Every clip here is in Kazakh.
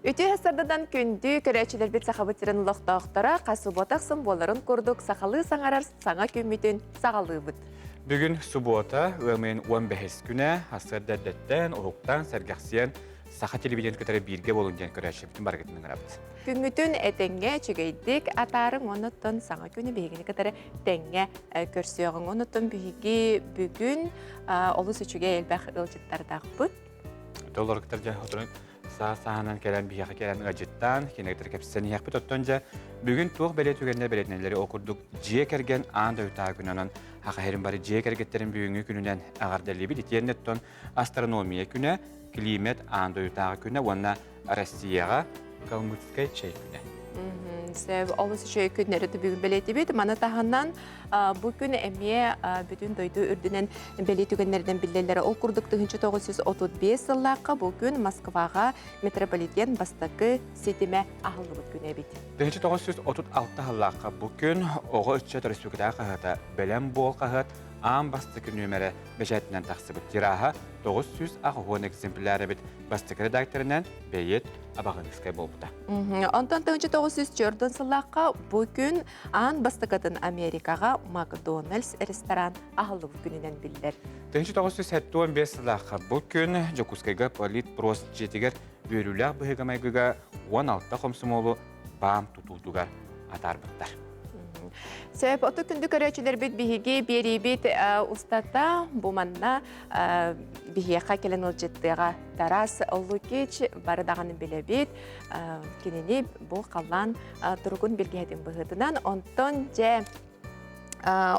Үтü hasardadan kündü körәчелер бит сахабытырын лохтоохтора касуботак сымболарын курдук сахалы саңарар саңа күмүтүн сагалыбыт. Бүгін суббота өмен 15 күнә hasardaddan уруктан сәргәхсиян саха телевиден көтәрі бирге болунден көрәче бүтін баргытының рабыт. Күнгүтүн этеңге чүгейдик атарын онуттон саңа күнү бегини кытары теңге көрсөөгөн онуттон биги бүгүн олус үчүгө элбах ылжыттардагбыт. Доллар кытаржа отырын саһанан келен бияха келен ажыттан кинегтер кепсен яхпыт оттонжа бүгүн туох беле түгенне белетнелери окурдук жие керген аанда үтаа күнөнөн хакаһерин бары жие кергеттерин бүгүнгү күнүнөн агардалиби дитиеннеттон астрономия күнө климат аанда үтаа күнө уонна Россияга Калмыцкая чей күнө. Сәб олысы шөй күннәрді бүгін білеті бет. Мана тағынан бүгін әме бүтін дойды үрдінен біле түгенлерден білелері ол күрдік 1935 сыллаққа бүгін Москваға метрополитен бастықы сетіме ағылы бұд күне бет. 1936 сыллаққа бүгін оғы үтчет республикада қағыта бәлем бол қағыт ан бастықы нөмірі бәжәтінен тақсы бұд. Тираға 900 ағуын экземпляры бет бастықы редакторынан бәйет абағынызқай бол бұда. Онтан 1904 сыллаққа бүгін ан бастықатын Америкаға Макдональдс ресторан ағылы бұд күнінен білдер. 1975 сыллаққа бүгін Жокускайға политпрос жетігер өрілі бұғығамайғыға 16 қомсымолу бам тұтылдыға атар бұттар. Себеп оты күнді көрәчілер бит биһиги бери бит устата буманна биһиэхэ келен ылжыттыга тарас оллукеч бардаганы биле бит кинини бу каллан тургун билгеһетин быһытынан онтон же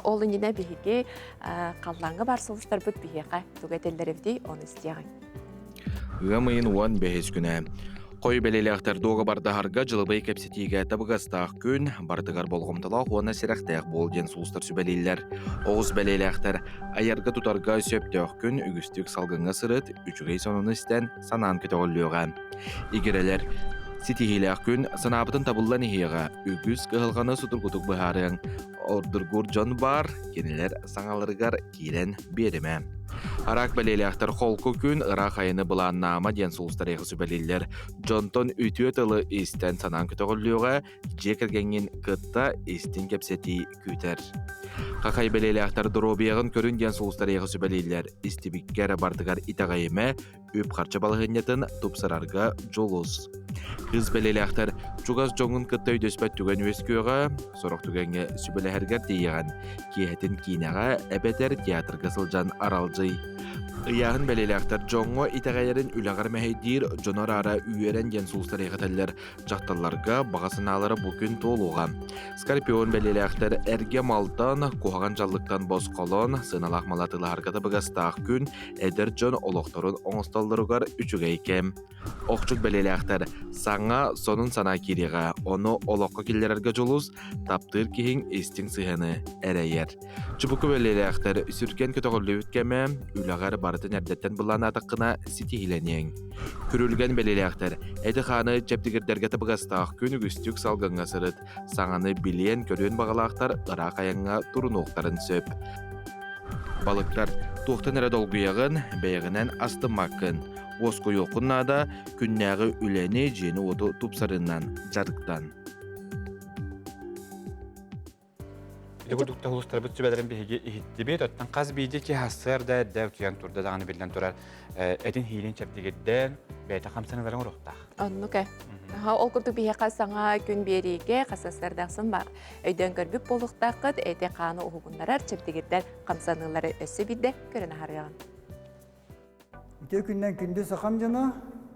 олунине биһиги каллаңы бар сулустар бут биһиэхэ тугетеллеревди оны истиягын. Гамын 15 күнә Қой белелектер доғы бардаһарға жылыбай кепсетиге табығастақ күн бардығар болғымтыла хуана сирақтаяқ болден суыстар сүбәлейлер. Оғыз белелектер аярға тұтарға сөптіғ күн үгістік салғынға сырыт, үчігей сонуны істен санан көтіғылуға. Игерелер ситихилек күн санабытын табылан ихиға үгіз кығылғаны сұтырғытық бұхарың. Ордыргур жон бар, кенелер саңалырғар кейлен беріме. Арак бәлелектер қолқы күн ұрақ айыны бұлан нама ден сұлыстар еғісі бәлелер. Джонтон үті өтілі істен санан күтіғылуға жекіргенген күтті істен кепсеті күтер. Қақай бәлелектер дұробияғын көрін ден сұлыстар еғісі бәлелер. Истебіккері бардығар итағайыме өп қарчы балғынетін тұпсырарға жолыз. Қыз бәлелектер чугас жоңын күтті өйдөспәт түген өскөға, сорық түгенге сүбәләхәргер дейіған. Кейхетін кейнаға әбәтер театрға сылжан аралжый. Ияғын бәлелектер жоңғы итағайырын үләғар мәхейдер жонар ара үйерен ден сұлыстар еғітелер жақталарға бағасын алары бүкін толуға. Скорпион бәлелектер әрге малтан, қоғаған жаллықтан бос қолын, сыналақ малатылы харгата бұғастақ күн, әдір жон олықтырын оңысталдырығар үчіге екем. Оқчық бәлелектер саңа сонын сана кереға, оны олыққа келдерерге жолыз, таптыр кейін естің сығыны әрәйер. Чубықы бәлелектер сүркен көтіғылы өткеме, үләғар барытын әрдеттен бұлан атыққына ситихиленең. Күрілген бәлелектер әді қаны чәптігірдерге табығастақ күн үгістік салғанға сырыт, саңаны білен көрен бағалақтар ұрақ аяңға тұрын оқтарын сөп. Балықтар тоқтын әрі долғыяғын, бәйіғінен астымаққын. Осқы yoqunada күннәғы үләне жені оты тұпсарынан жарықтан. Дегудукта хулустар бит сүбәләрен биһиге иһиттибет оттан қаз бийди ки хассарда дәвтиян турда даганы билден турар эдин хилин чәптигеддән бәйта хамсаналарын урухтах. Оннуке. Ол күрдік биһиэхэ саңа күн бериге қасастардақсын бар. Өйден көрбік болуқтақыт әйте қаны ұғығындарар чәптигеддән хамсаналары өссі бидде көріні харыяған. Үте күннен күнді сақам жана,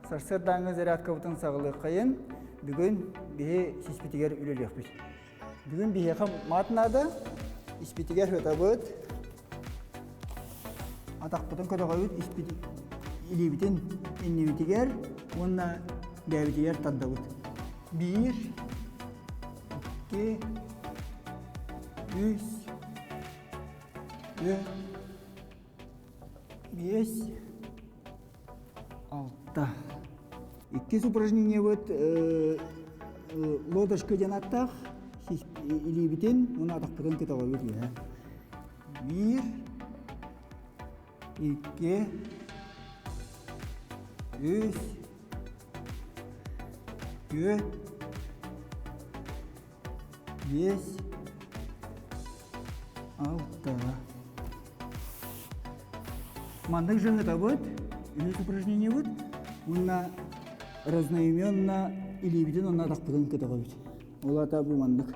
сарсырдаңы зарядка бұтын сағылы қайын, бүгін бейе шеспетігер үлелек бұд. Бүгін бейе қам матынады, шеспетігер өті бұд. Атақ бұтын көті қойыд, илебітін иннебетігер, онына бәбетігер тадда бұд. 1, 2, 3, 4, 5, 6. Иккес упражнение вот лодочка жанаттах, или битен, он атақ потом кетаға өт. 1, 2, 3, 4, 5, 6. Мандык жыңыта вот, үлес упражнение вот, онна разноименно или битен онна тақпыдан кітаға бит. Олата бұл мандык.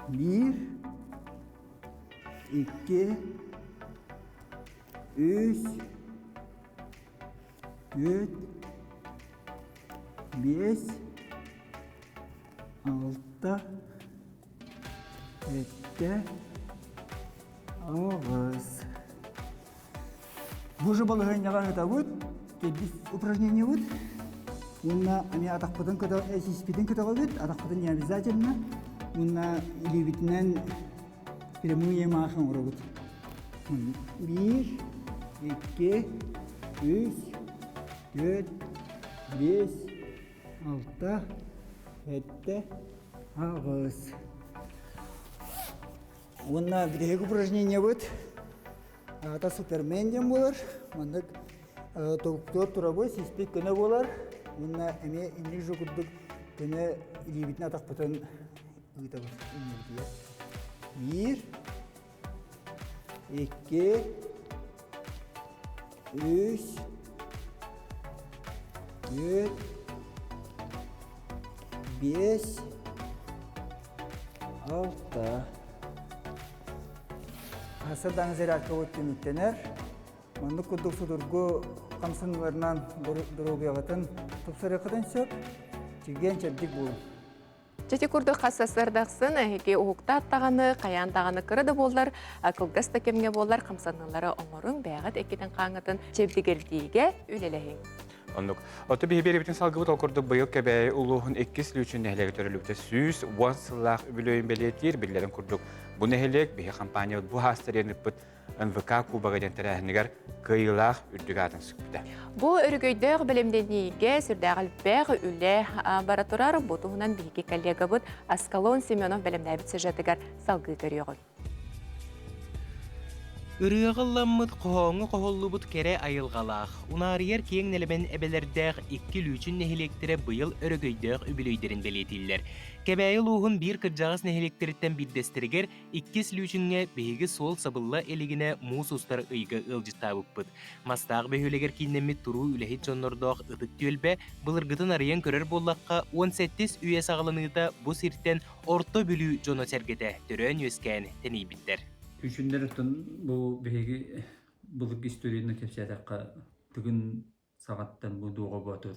1, 2, 3, 4, 5, 6, 7, 9. Бұл жобалығынняға ғыта бұд, кедбіз упражнение бұд. Онна ами атақпыдан сиспиден кітаға бұд, атақпыдан не обязательно. Онна илебітінен прямые махын ұры бұд. 1, 2, 3, 4, 5, 6, 7, 9. Онна бидегі упражнение бұд. Ата суперменден болар. Мандык толктор турабы сиспек көне болар. Онна әме инлік жоғырдық көне илебітін атақпытын ұйта бар. 1, 2, 3, 4, 5, 6. Асырдан зарядка өткен үттенер. Мандық күдік судырғы қамсынларынан дұрогиялатын тұпсары қыдан сөп, чеген чәбдік бұл. Жети күрдік қассасырдақсын, әйге ұғықта аттағаны, қаян тағаны кірді болар, қылғас кемге болар, қамсанылары оңырың бәғат әкетін қаңытын чебдігердейге үлелейін. Оннук. Оты бейбері бітін салғыбыт оқырды бұйыл кәбәйі ұлуғын 2 лүчін нәхілегі төрілікті сүйіс, уан сыллақ үбілөйін бәлетер білдерін күрдік. Бұл нәхілек бейі компания бұл хастырен үппіт НВК кубаға дентәрәхінігер кыйлақ үрдігатын сүкпіді. Бұл үргөйдөг білімденейге сүрдәғіл бәғі үлі бара тұрар бұтуғынан бейге коллега бұд Аскалон Семенов білімдәбіт сюжетігер салғы көріғын. Үріғылламмыт қоңы қоғыллыбыт кәрі айылғалақ. Унарияр кең нәлімен әбелердәғ 2 лүчін нәхелектері бұйыл өрігөйдөг үбілөйдерін белетілдер. Кәбәйіл уғын бір кіржағыз нәхелектеріттен биддестірігер 2 лүчінге бейгі сол сабылла әлігіне мұз ұстар ұйғы ұлжыстабыппыт. Мастағы бәйөлегер кейіннемет тұру үләхет жонлордоқ ұдық төлбе бұлырғытын ариян көрер боллаққа 17 үйе сағылыныда бұ сирттен орто бүлі жоно сәргеті түрен өскен тәнейбіттер. Üçünden bu begi buluk istoriyini kepsiyadakka tügün sagattan bu doğu batur.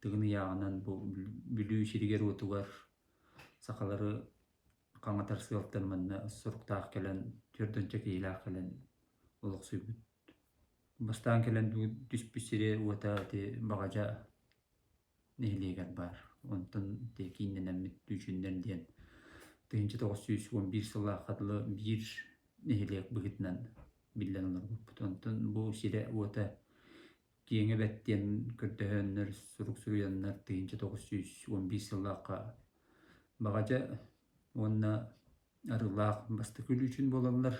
Tügün yağından bu bülü şiriger otugar. Sakaları kangatar sıvaptan manna soruktağ kelen, türdönçe keylağ kelen oluk sübüt. Bastan kelen düspüsire ota bagaja nehliyeger bar. Ondan tekinden emmit düşünden diyen. 1911 жылға қатылы бір нехелек бұғытынан білден олар бұппыт. Онтын бұл сире өті кеңі бәттен көрдіғенлер, сұруқ сүрүйенлер 1911 жылға бағажа онына арылақ басты күл үшін болалар,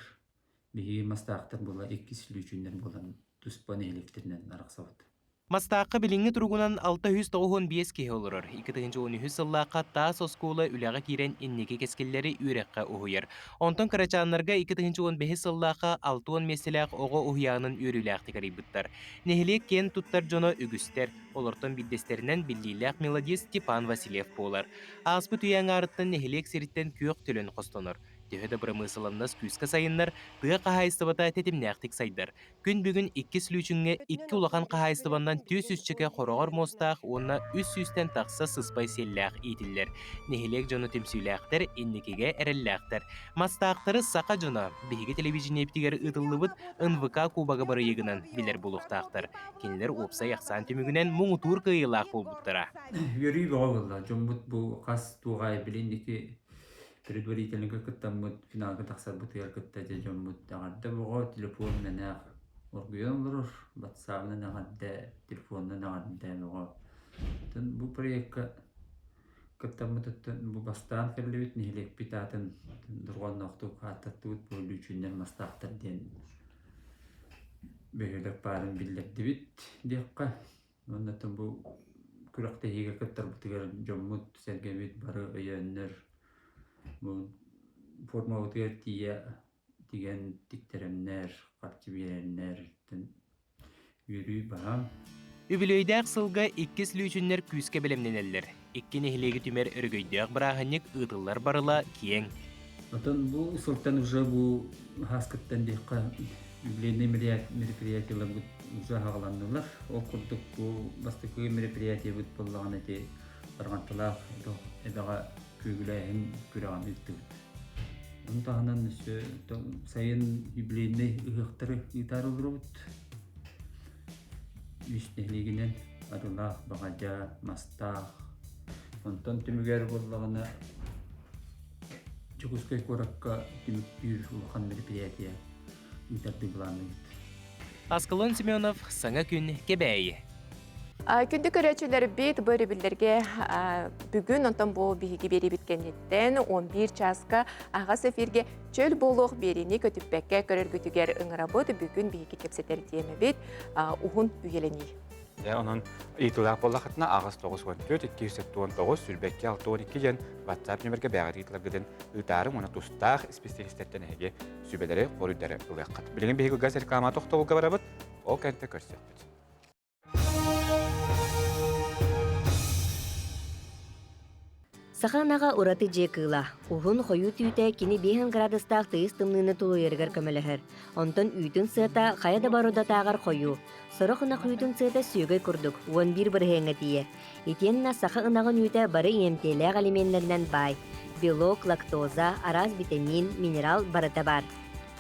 бейі мастақтар бола 2 сіл үшінден болан тұспа нехелектерінен арақсауыд. Мастақы біліңі тұрғынан 695 кеге олырыр. 2013 сыллаққа тас оскуылы үліға керен иннеке кескелері үйрекқа ұхуыр. Онтын қарачанларға 2015 сыллаққа 6-10 меселәқ оғы ұхияның үйріләқ текарий бұттар. Нехелек кен тұттар жоны үгістер. Олыртын биддестерінен білдейләқ мелодист Степан Васильев болар. Аспы түйен арыттын нехелек серіттен күйек түлін қостоныр. Төхеді бір мысылыннас күскі сайынлар, бұға қағайыстыбата тетімнәқтік сайдар. Күн бүгін 2 лүчінге 2 улақан қағайыстыбандан 200 чеке қорағар мостақ, онына 300-тен тақса сыспай селләқ етілер. Нехелек жоны темсүйләқтер, иннекеге әрелләқтер. Мастақтары сақа жона, бейгі телевизион ептігер ұтылыбыт НВК кубаға бары егінен білер болуқтақтыр. Кенілер опса яқсан түмігінен мұңытуыр қиылақ болбуттыра. Йөрүй бағылда, жомбут бұл қас туғай біліндекі предварительно кыттаммыт финалга тахсар бутыгар кытта жоммут тагадда бого телефон менен оргуян олор WhatsApp-ны нагадда телефонны нагадда бого бу проектка кыттаммыт бу бастан келбит нелек питатын дурган нокту каттыт бу үчүндөн мастактар ден бегелек барын билдерди бит декка оннотон бу күрәктәһиге кыттар бутыгар жоммут сәргәбит бары өйәннәр бу форма бутыгар тия тиген тиктеремнәр картибияннәр йөрү баһам. Үбілөйдәк сылга иккис лүйчүннер күүске білемненелер. Иккені хилеги түмер өргөйдәк бараханник ытыллар барыла киең. Отон бу сылтан уже бу хаскыттан декка юбилейный мероприятиялар бут уже хагаланнылар. Ол курдук бу бастыкы мероприятие бут боллаган эти баргантылар эдага күгүләһин күрәгән иттик. Онтаһынан өсө сайын юбилейный ыгыктары итар олорбут. Үстелигинен адылах багажа мастах онтон түмүгер боллагына чугускай коракка түмүктүр улхан мероприятие үтәрди буланы. Аскалон Семенов саңа күн кебәйі. Күнді көрәчілер бет бөрі білдерге бүгін онтан бұл бігі бері біткенеттен 11 часқа ағас эфирге чөл болуқ беріні көтіппәкке көрергітігер ұңыра бұд бүгін бігі кепсетер темі бет ұғын үйелені. Onun итылақ болақытына ағыз 9-14-279 сүлбәкке 6-12 ден WhatsApp нөмірге бәғір итыларғыден ұйтарым оны тұстақ специалистерден әге сүбелері қорыдары ұлаққат. Білген бейгі газ реклама тоқтауылға барабыд, ол кәнті көрсетпеді. Саханаға ураты жекыла. Ухун хою түйті кені 5 градустақ тыйыз тымныны тулу ергер көмелігір. Онтон үйтін сыта қаяда баруда тағар хою. Сорохына құйтын сыта сүйгай күрдік, 11 бір хеңі тие. Етенна саха ынағын үйті бары емтелі алименлерінен бай. Белок, лактоза, араз витамин, минерал барыта бар.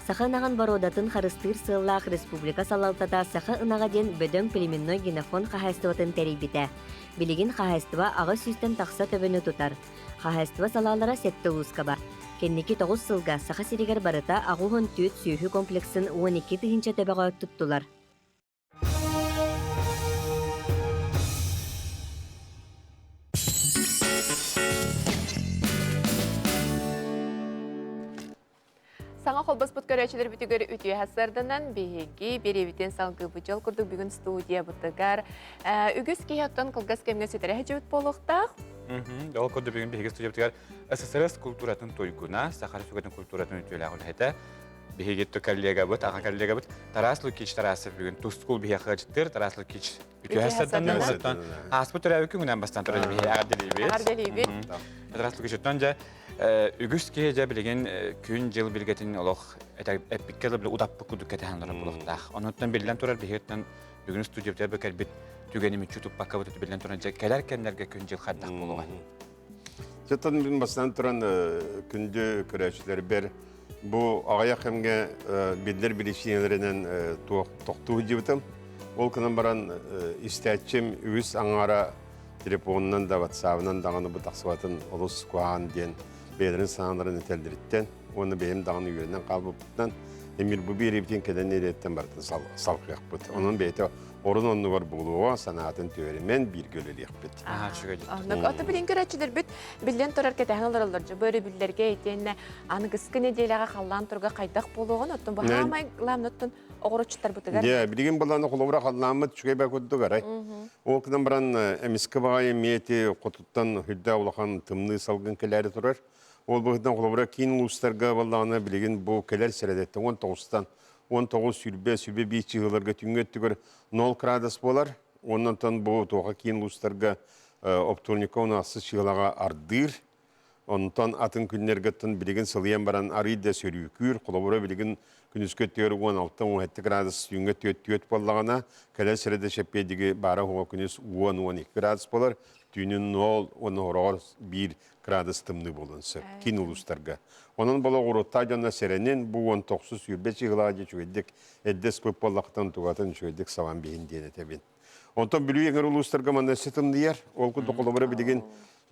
Саха ынағын бародатын харыстыр сыллақ республика салалтата саха ынаға ден бөдөң племенной генофон қағайстыватын тәрейбіті. Билигин қағайстыва ағы сүйстен тақса төбіні тұтар. Қағайстыва салалара сетті ұлысқа бар. Кеннеки 9 сылға саха сиригер барыта ағуғын түйт сүйхі комплексін 12 тыхынча төбіға тұттылар. Саңа қолбас бұт көрәчілер бүтігер үтіе хасардынан бейгі беревітен салғы бұжал күрдік бүгін студия бұтығар. Үгіз кейхаттан қылғас кемген сөйтері әжі болуқтақ? Ол күрді бүгін бейгі студия бұтығар СССР культуратын тойгуна, Сахара Сүгетін культуратын үтіелі ағыл әйті. Бейгі коллега бұт, аға коллега бұт. Тарас Лукич Тарасы бүгін тұскул бейгі қағыжыттыр. Тарас Лукич үтіе хасардан. Аспы түрәуі күнгінен бастан тұрады бейгі ағарделейбет. Тарас Лукич үттен үгіс кейде білген күн жыл білгетін олық әппіккелі білі ұдаппы күдік кәтіғанлары бұлықтақ. Онуттан білден тұрар бейгеттен бүгін студияптар бүкәр біт түгенімі чүтіп баққа бұты білден тұран кәлер кәндерге күн жыл қаддақ болуған. Жаттан білін бастан тұран күнді көрәшілер бер бұл ағаяқ әмге білдер білішінелерінен тоқтуы жебітім. Ол күнін баран істәтчім үгіс аңара телефонынан да WhatsApp-ынан дағаны бұл тақсыватын олыс қуаған ден бәлерін саңларын өтелдіріттен, оны бәйім дағаны үйерінен қалбы бұттан, емір бұл берептен кәден ереттен бартын салқияқ бұд. Оның бәйті орын оны бар болуға санатын төремен бір көлелек бұд. Оты білін көрәтшілер бүт, білден тұрар кәтәғын оларылар жа, бөрі білдерге етенне аны кіскі неделяға қаллан тұрға қайдақ болуған, оттын бұл хамай ламнаттын оғырычыттар бұтығар. Білген бұланы қолуыра қалламыд чүгей бәк өтті қарай. Ол күнен баран әміскі бағай меті қотыттан хүлді аулақан тымны салғын кәләрі тұрар. Ол бұғыдан қолуыра кейін ұлыстарға балағына білген бұл кәләр сәрәдетті 19-тан 19 сүрбе 5 жыларға түнгеттігір 0 градус болар. Оннан тан бұл тоға кейін ұлыстарға оптурниковны асыз шығылаға ардыр. Онтан атын күннергеттен білген сылыян баран арыйда сөрүйкүр, қолуыра білген күнүскөттер 16-17 градус үйінге төт болағына, кәләр сәрәді шәппедігі бары оға күнүс 10-12 градус болар, түйінін 0-1 градус тымны болынсы, кейін ұлыстарға. Onun bala urutayana serenin bu 19 sürbeci gıladı çöydük. Eddes popolaktan tuğatan çöydük savan bihin diyene tebin. Ondan biliyor eğer uluslarga manasıtım diyer. Olku dokulabara bilgin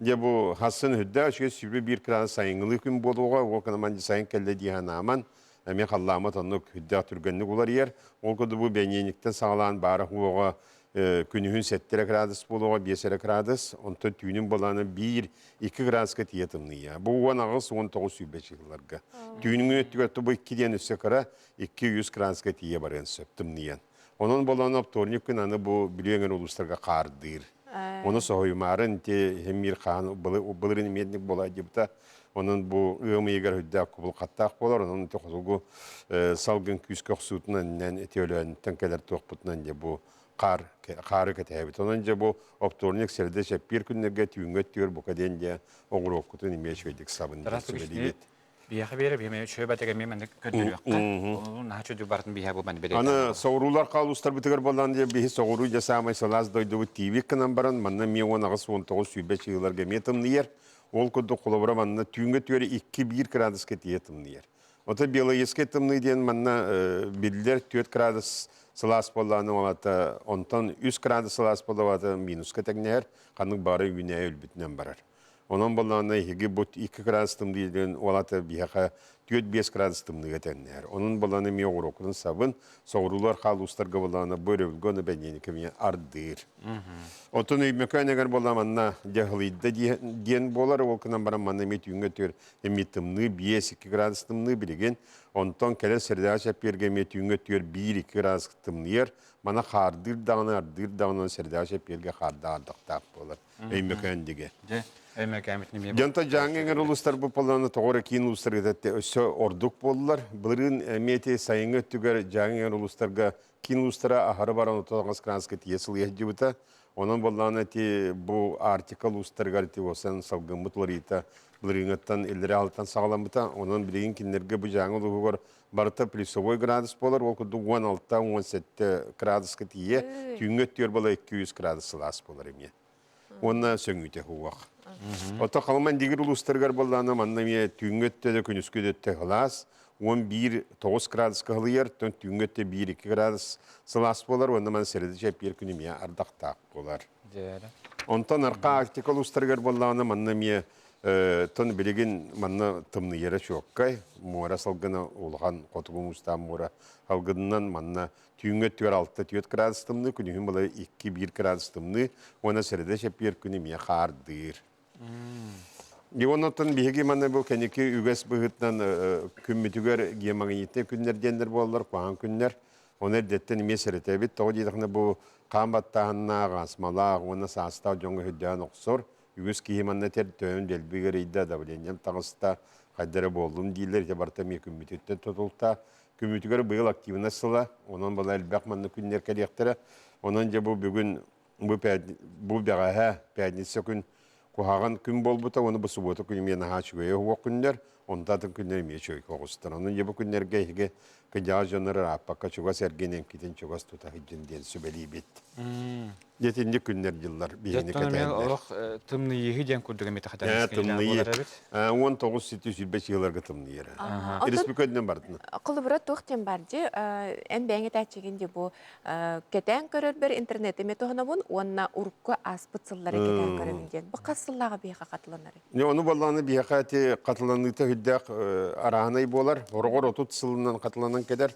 diye bu Hasan Hüdda şu sürbe bir kral sayınlı gün boluğa o kana mancı sayın kelle diye naman. Emin Allah'ıma tanık Hüdda Türk'ünü kular yer. Olku da bu benyenikten sağlan barı huğa günühün 7 gradus boluğa 5 gradus. Ondan tüyünün bolağına 1-2 gradus katiyatımlı ya. Bu olan ağız 19 sürbeci yıllarga. Tüyünün ötügötü bu 2 diyen üstü kara 200 gradus katiye baren söptümlüyen. Onun bolağına tornik gün anı bu biliyorlar uluslarga kardır. Оны соһуймарын те хеммир хаан былырын медник бола дипта. Onun bu ığımı yeger hüdde kubul kattaq bolar. Onun te xozulgu salgın küskök suutundan nen etiyölön tenkeler toqputnan de bu qarı ketebit. Onunca bu optornik serde şep bir günlerge tüyüngöt diyor bu kaden de oğur okutun imeş verdik sabın. Tarafı güçlü. Biyağı beri bir şöyle tekrar ben de kötülüyor. Onun daha çocuk barın biyağı bu ben beri. Ana sorular kalustar bitigar bolan diye bir soru jasamay salaz doydu bu TV kanal baran manna mi ona gas 19 sübeç yıllar gemetim niyer. Ol kudu kolabora manna tüyüngö tüyöre 2-1 gradus ketiyetim niyer. Ota bela yesketim ni diyen manna bilder 4 gradus salas bolanı olata ondan 3 gradus salas bolata minus ketekner kanık barı güne ölbütünden barar. Onun bolanı higi bu 2 gradus tım diyen olata biyaqa 4-5 gradus tımını getenler. Onun bolanı mi oğur okudun sabın sorular kalustarga bolanı börülgönü benini kemiye ardır. Otun üymöken eger bolamanna jahılıydı diyen bolar olkunan baran manna met yüngö tör emittimni 5-2 gradus tımını bilgen. Ondan kele serdaş yapırge met yüngö tör 1-2 gradus tımını yer. Mana qardır dağına serdaş yapırge qarda ardıqtaq bolar. Üymöken dige. Janta jangengер улустар bu palana toğra kiin ulustar gedette ösö orduk bollar. Bılırın emiyeti sayıngı tüger jangengер ulustarga kiin ulustara ahara baran otoğaz kranska tiyesil yehcibita. Onun bolana ti bu artikal ulustargar ti osan salgımıtlarıyta bılırıngıttan elleri altan sağlamıta. Onun bilgin kinlerge bu jangengер ulugar barıta +1 gradus bolar. Okudu 16-17 gradus ketiye. Tüngöt diyor bala 200 gradus salas bolar emiye. Ona söngüte huvaq. Ota qalman digir ulustargar bolana manna tüngötte de künüsküdötte halas 11-9 gradus qalıyar tüngötte 1-2 gradus salas bolar onda man serede jep bir günümiye ardaqtaq bolar. Ondan arqa artikal ulustargar bolana manna ton bilgin manna tımны yere çokkay mora salgına olğan qotugun ustam mora halgından manna tüngöt tör 6-4 gradus tımны günühüm bola 2-1 gradus tımны ona serede jep bir günümiye qardır. Ondan bihegi manna bu keneki üges bıhıttan kümmütüger gemagnitte günler denler bollar kuan günler. Onlar detten meserete bit toğu didakna bu qambattahanna gasmala ona sasta jonga hüddan oqsor. Üges ki manna ter tön delbiger idda da bilenyem tağısta qaddara boldum diller jabarta kümmütütten totulta. Kümmütüger bıyıl aktivina sıla. Onun bala elbaq manna günler kadiyaqtara. Onunca bu bugün bu bagaha pədnisi gün kuhagan gün bolbuta onu bu subotu günüme nahaçıya huwa günler onda da günler mi çöy koğustan onun yabu günler geyge kıca jonları apaka çuga sergenen kiten çugas tuta hicin sübeli bit. Yetinli günler yıllar bihini kadar. Allah tımını yihi den kurdu gemete kadar. Tımını 1975 yıllarga tımını yere. Respublikadan bardın. Qılıbıra toxtem bardı. En bäňe täçeginde bu keten görür bir internette metohuna bun onna urukka aspıtsılları keten göründen. Bu qasıllaga biha qatılanları. Ne onu ballanı bir hakati qatılanlıkta hüddaq arahanay bolar. Orgor 30 yılından qatılanan kadar.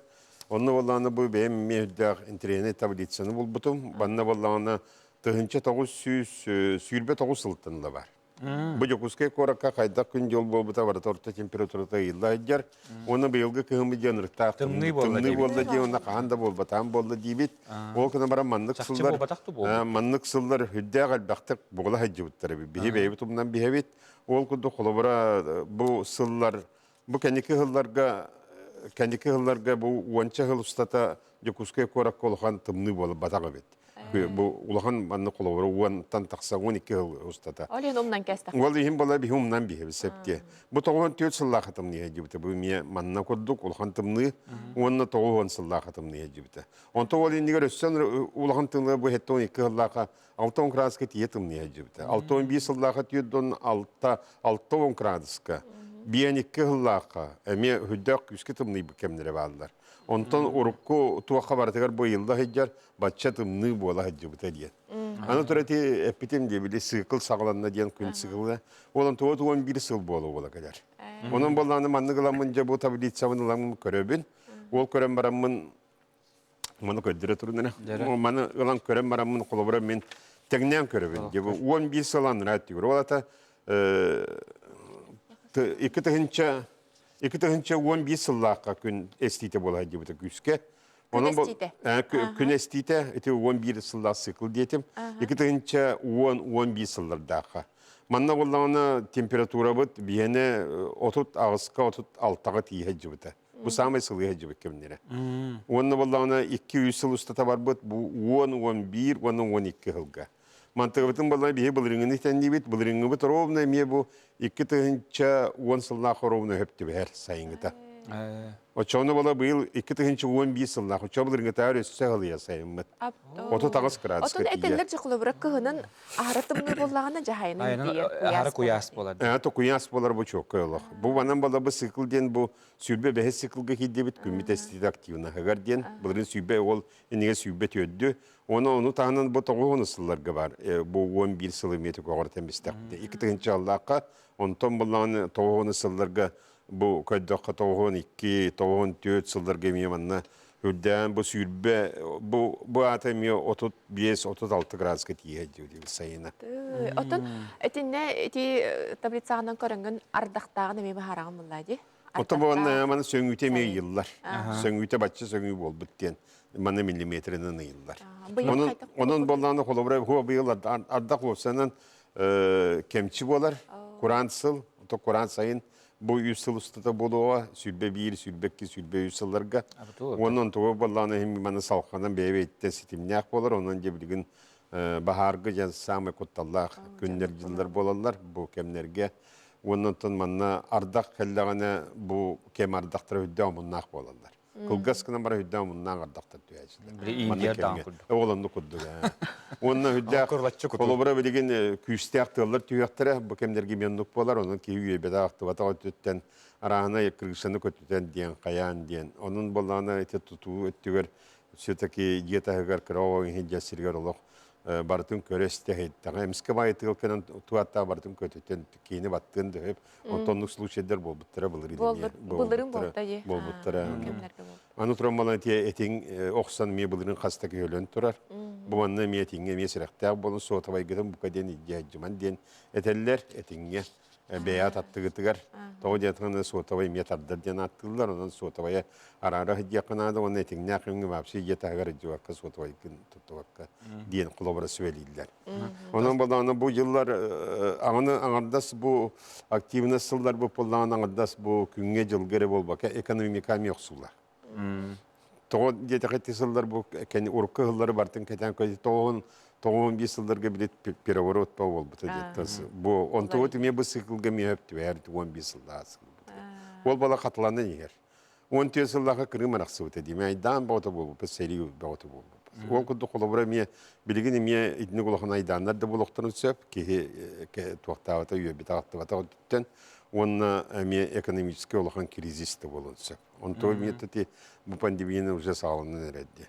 Onu ballanı bu benim hüddaq internet tablitsini bulbutum. Banna ballanı tığınca 900 sürbe 9 yıltınla var. Bu jokuske korakka qayda gün yol bolbuta var orta temperaturada yılda eder. Onu beyilge kıhımı janırta tımны bolda diye ona qanda bolbatan bolda dibit. O kana bara manlık sıllar hüddaq albaqtaq boğla hajjıbıttır. Bihi beybitumdan bihebit. Ol kudu kolabara bu sıllar bu kendiki hıllarga bu onça hıl ustata jokuske korak kolhan tımны bolup batağı bit. Bu ulağın manna kolabara uan tan taqsa 12 hıl ustata. Olen umdan kestak. Vallahi him bala bihumdan bihe sepke. Bu toğun 4 sılla xatım niye jibte. Bu miye manna kodduk ulağın tımны uanna toğun sılla xatım niye jibte. Onto wali nigar össen ulağın tımны bu hette 12 hıllaqa 6 gradus ketiye tım niye jibte. 6-11 sıllaqa tüydon 6 graduska. Biyen 2 hıllaqa. Emi hüddaq yüzke tımны bükemlere bağlılar. Ondan urukku tuvaqa baratigar bu yılda heccar batça tımны bola hecjibte diye. Ana turati epitim diye bile sıkıl sağlanna diyen gün sıkılda. Olan tuğun bir sıl bola kadar. Onun bollanı manlı gılamınca bu tabi savunılan köröbün. Ol körem baramın manı köddüre turundan. Manı gılan körem baramın kolabora men teknen köröbün. Bu 11 sılan rahat diyor. Ola ta iki tığınca 11 sıllaqa gün estite bola hecjibte güske. Күнестейте. Күн эстейте, эти 11 сылда цикл детим. Екі тығынча 10-15 сыллардаға. Манна болағына температура бұд, бейіне 30 ағысқа 36-ға тейе жібіті. Бұл самай сылға жібік кемнері. Онна болағына 200 сыл ұстата бар бұд, бұл 10-11, 10-12 ғылға. Мантығыбытын болағына бейе бұл ріңіні тәнді бет, бұл ріңі бұд ровна, ме бұл 2 тығынча 10 сыллақы ровна хөпті бәр сайыңыта. Очоны бола быйыл 2-15 сыллах, очо бұл ріңі тәуір өссі ғылыя сайымыд. 30 градусқа Отон тейе. этеллер жықылы бұры кығының ағырытымны болағына жахайының дейі. Ары куяс болады. Это куяс болар бу чок кылык. Бу ванан бала бу циклден бу сүрбе бәһәс циклга кидебит күмит эстит активна. Хагарден булрын сүрбе ол инеге сүрбе төддү. Оны тагынан бу тогон сылларга бар. Бу 11 сылы метр когор темистакты. 2-нче Аллахка онтон булган тогон сылларга бу көйдөккө тогон 2, тогон 4 сылларга меманна. Хүддән бу сүрбе бу атами 35-36 градуска тие дип сайына. Отон этинне эти таблицағынан көрінген ардақтағын эме бахарағын бұллайды. Ото бана мана сөңүтө ме йыллар. Сөңүтө бачча сөңү бол бүттен. Мана миллиметринен йыллар. Онун болланы холобра хо быйыл ардак болсанан кемчи болар. Куран сыл, ото Куран сайын бу 100 сыл устата болуға, сүрбе 1, сүрбе 2, сүрбе 3 сылларга. Онун туга болланы хем мана салханан бебеттен ситимняк болар, онун жебилген бахаргы жан самы котталлах күннер жылдар болалар бу кемнерге. Оннан манна ардак келлегene бу кем ардактар өйдө муннак болалар. Кылгаскынан бара өйдө муннак ардактар төяжылар. Били индиядан курду. Оланды курду. Онна өйдө колобра билген күстө актылар төяктара бу кемнерге меннук болар, онун кийүү беда актыбата өттөн араны кыргызстаны көтүтен диен каян диен. Онун болланы эте тутуу өттүгөр все-таки диетагар крово хинжасыргар олох бартын көресте хейттага эмске байтыл кенен туатта бартын көтөтен кийини баттын деп онтонлук случайлар болбуттара булыр Бұлырын болтайы. болбуттара аны турамалан те этин оксан ме булырын хаста көлөн турар бу манна ме этинге ме сиракта болун сотабай геден бу каден идяжман ден этеллер этинге беят аттыгытыгар того жатканы сотабай ме тардар ден аттылар онан сотабай арара хидяканада оны этинге акыңы вообще жетагар жуакка сотабай кин тутуакка ден кулобра сөйлейлер. Онан баланы бу жыллар аңардас бу активный сылдар бу поллан аңардас бу күнгө жылгыре болбака экономика мексулар. Того жетакети сылдар бу кен уркы сылдары бартын кетен көй тоғын бес сылдарга билет переворот па болбута жеттас. Бу онтогот ме бу циклга мептү бер 15 сылда. Ол бала катыланды егер. 10 сылдага кырым араксыбыта дейм. Айдан бото болбу, серию бото болбу. Ол күнді қолыбыра ме білген ме идіне қолықын айдандар да болуқтырын сөп, ке туақтавата үйебет ақтывата өттен, оны ме экономический олықын кризисті болуын сөп. Он той методы бұл пандемияны уже сағылынан әрәдді.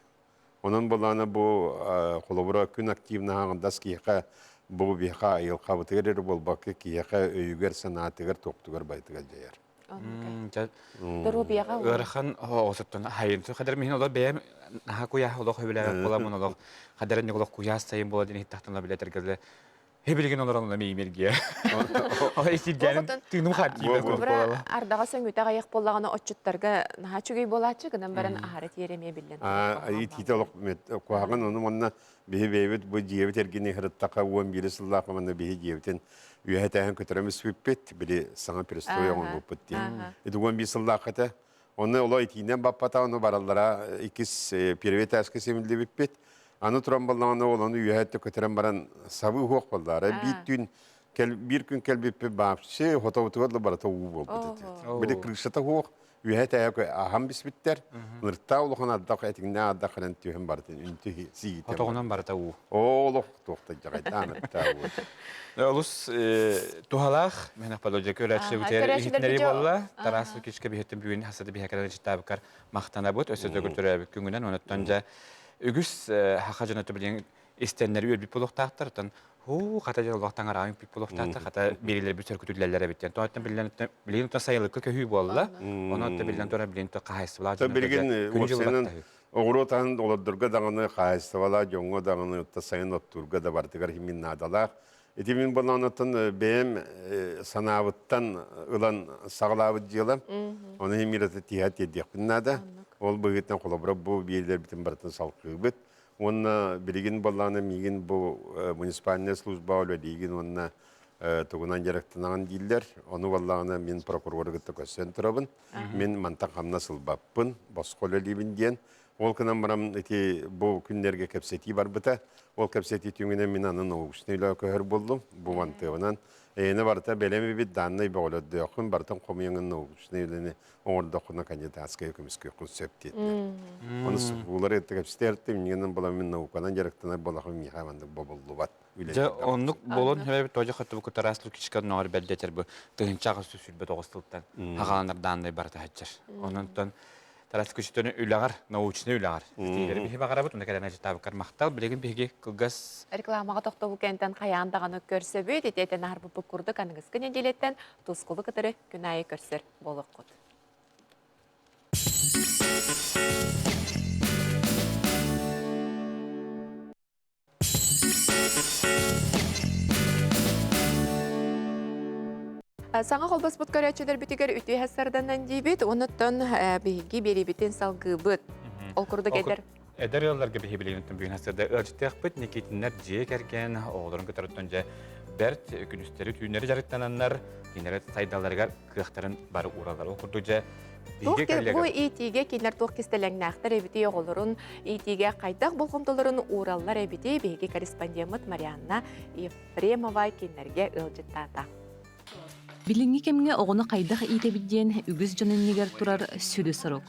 Онын боланы бұл қолыбыра күн активна ағындас кейқа бұл бейқа айылқа бұтығыр болбақы кейқа өйігер санатығыр тоқтығыр байтығыр жайар. Өрхан осыптан хайынты қадар мен олар бәйім наға куя олық өбілер боламын олық қадарын олық куя сайын болады ден хиттақтанла білетер кәзі Хебелеген олар онына меймерге. Олар есілгенін түйінім қартиді болала. Ардаға сөң өте ғайық болағына отчыттарға наға чүгей болатшы, гынан бәрін ағары тереме білден. Титі олық қуағын оны мұнна бейбет бұл жебет әргені ғырыттақа 11 сыллақы мұнна бей жебетен үйәтәйін көтіреміз өппет, білі саңа перестой оңын өппет дейін. Эді 11 сыллақыты, оны олар етейінен баппата оны баралара икіз перевет әскі семілді өппет. Аны туран балланы оланы үйәтті көтерен баран сабы хоқ балдары. Bir gün kelbip bağışı, hotovutuvadlı barata uğu oldu. Böyle kırışata hoq, үйәтті әйәкі ағам біспіттер. Нұртта олығын аддақ әтігіне аддақ қанан түйін бардың. Үнті сигетен. Отоғынан барата уğu. Олық тоқта жағайдан әтті уğu. Олыс тухалақ, мен апалоджа көрәтші өтер ехетнері болла. Тарасы кешке бейеттен бүйін хасады бейхекарады життабықар мақтана бұд. Өсөзі күртірі күнгінен оныттан үгіс хақа жаны түбілген істенлері өлбіп болуқтақтыр. Қата жалуақтан арағын пик болуқтақтыр. Қата берілер бүтер күтілелері біттен. Тоғаттан білген ұтта сайылыққа көйі болла. Оны ұтта білген тұра білген ұтта қағайсы бола. Білген орсенің оғыротан оладырға дағыны қағайсы бола, жоңға дағыны ұтта сайын оттырға да бардығар химин надалақ. Етемен болан ұттын бәйім санабыттан ұлан сағылабыд жылы. Оны химираты тият едекпін нада. Ол быгытна колобра бу биелер битин бартын салкыбыт. Онна билигин балланы мигин бу муниципальная служба оло дигин онна тугунан жарактанаган дилер. Оны балланы мен прокурор гытта көсөн турабын. Мен мантак хамна сылбаппын, басколы дибин диен. Ол кынан барам эти бу күннерге кепсети бар быта. Ол кепсети түңүнө мен анын оғушнуйла көхөр болдум. Бу мантыгынан эне барта белеми бит данный болот дөхүн бартан комуңун оғушнуйланы оңордокуна кандидатская комиссия концепти. Оны суулар этекепстерти менен була мен науканан жарактана болахын михамандык боболдубат. Же оннук болон хебе тожа хатты бу кутараслык кичка нор белдетер бу тыгынчагы сүсүлбө тогустуктан хагаландар данный барта хачар. Онунтан тарас күчтөнү үлагар, научный үлагар. Стилери бихи багарабыт, онда келен ажы табыккар мактал, билеген бихиги кылгас... Рекламаға тоқтабу кәнтен қаяндағаны көрсөбөйт, ететен арбы бұқырды қаныңыз күнен делеттен тұскылы кітірі күнайы көрсір болық құд. Саңа қолбас бұт көрәтшілер бітігер үті әсірданнан дейбет, оныттан бейгі беребетін салғы бұт. Ол күрді кәдер. Эдер yıllarga bihi bilintin bugün hasırda ölçüttekbit nikitinler jiye kerken oğulların kötörütten je bert günüsteri tüyünleri jarıttananlar kineret saydalarga kıhtarın barı uğralar okurdu je Bu itiге кинлер туқ кистелеңнәқтер әбіте оғылырын, итиге қайтақ болғымтылырын ураллар әбіте бейге корреспондент Марианна Ефремова кинлерге ылжыттата. Билинги кемге оғыны қайдақ итебидден үгіз жоныннегер турар сүді сұрық.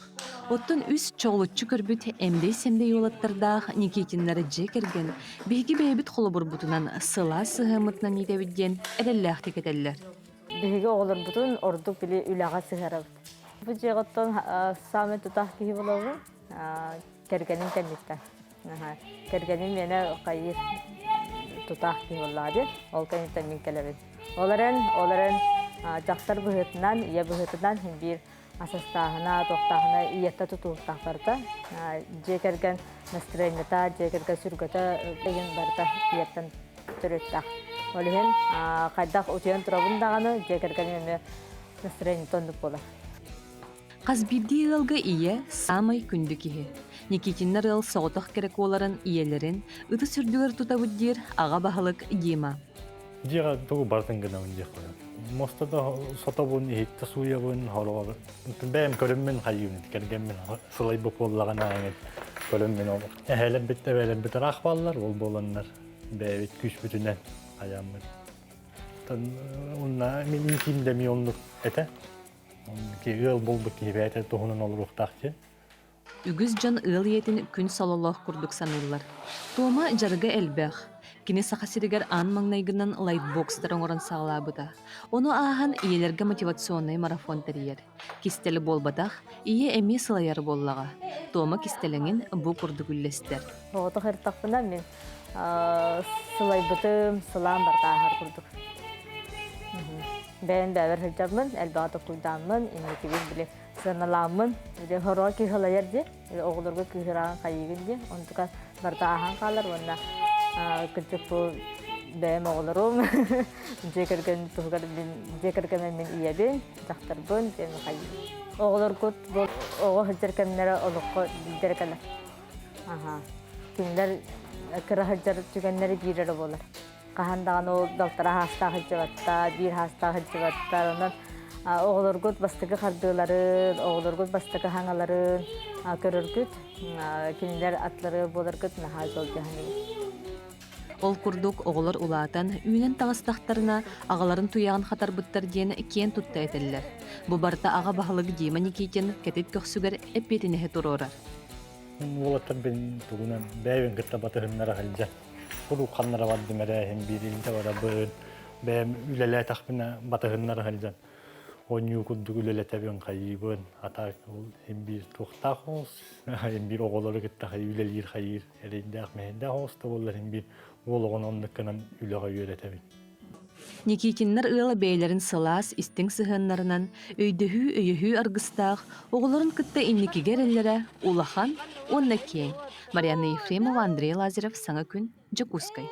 Оттын үс чоғлытчы көрбіт әмдей-сәмдей олаттардақ Никитинлары же керген, бейгі бейбіт қолы бұрбұтынан сыла сығымытынан итебидден әрелләқті кетелілер. Бейгі оғылыр бұтын ордық білі үліға сығарабыд. Бұл жеғыттан саме тұтақ кейі болуы кергенін кәметтен. Кергенін мені қайыр тұтақ кейі болады, ол кәметтен мен кәлебеді. Оларын жақтар бұғытынан, ие бұғытынан бір асастағына, тоқтағына иетті тұтуықтақ барда. Жекерген настроенета, жекерген сүргөті деген барда иеттен түреттақ. Олығын қайдақ өтеген тұрабындағаны жекерген еме настроенетон дүп болар. Қазбирди ылғы ие самай күнді кеге. Никитинлар ыл соғытық керек оларын иелерін, ұты сүрдігір тұтабыддер аға бағылық дема. Жиға тұғы бартын ғына өндек қойын. Мостада сота бұн, ехетті суя бұн, холуға. Бәйім көріммен қайуын, кәргенмен сылай бұқ болағана әңет көріммен олық. Әхәлен бітті бәлен бітір ақ балылар, ол боланлар. Бәйбет күш бүтінен аямын. Онна мен интимде ми ондық әті. Ыл болдық кейбе әті тұғынан олыр ұқтақ. Үгіз жан ыл етін күн салалақ күрдік санылар. Тома жарғы әлбәқ. Кені сақасырығар аң маңнайгынан лайтбокстар оңырын сағылабыда. Оны ағын иелерге мотивационный марафон тәрiyер. Кистелі болбадақ, ие әме сылайар боллаға. Тома кистеліңін бұ күрдік үллестер. Оғыты қырттақпына мен сылай бұтым, сылам барда ағар күрдік. Бәйін бәвір хылжабмын, әлбағаты құйдамын, иннекебен біле сырналамын. Хоруға күйхалайар де, оғылырға күйхыраған қайығын де, онтыға барда аған қалар, онна күлчік бұл бәйім оғылырым. Жекерген мен иебен, жақтарбын, жемі қайығы. Оғылыр күт бұл оғы хылжаркемнері олыққа білдеркелер. Кімдер кірі хылжар жүгенлері бейрері болар. Қахандаған ол далтара хаста хылжабатта, бір хаста хылжабаттар, онан оғылыр күт бастығы қардыларын, оғылыр күт бастығы хаңаларын көрір күт, кімдер атлары болар күт наға жол жағаны. Ол күрдік оғылар ұлатан үйінен тағыстақтарына ағаларын туяғын қатар бұттар ден кен тұтта әтелілер. Бұ барда аға бағылығы дейма Никитин кәтет көксігер әппетіне тұрорар. Олаттан бен тұғынан бәйбен күтті батығынлары қалжа. Бұл қанлары барды мәрәйін бірілінті бара бұн, бәйім үлелі тақпына батығынлары қалжан. Оню күндік үлелі тәбен қайыбын, атақ бір тоқтақ оғыз, бір оғылары күтті қай үлелер қайыр, әрейді ақмейді оғызды болар, бір олығын ондыққынан үліға үйелі тәбен. Никитиннар ылы бәйлерін сылас, истің сығынларынан өйдіхі арғыстақ, оғыларын күтті инникігер әлері улахан, онна кен. Марианна Ефремова, Андрей Лазарев, Саңа күн, Джакускай.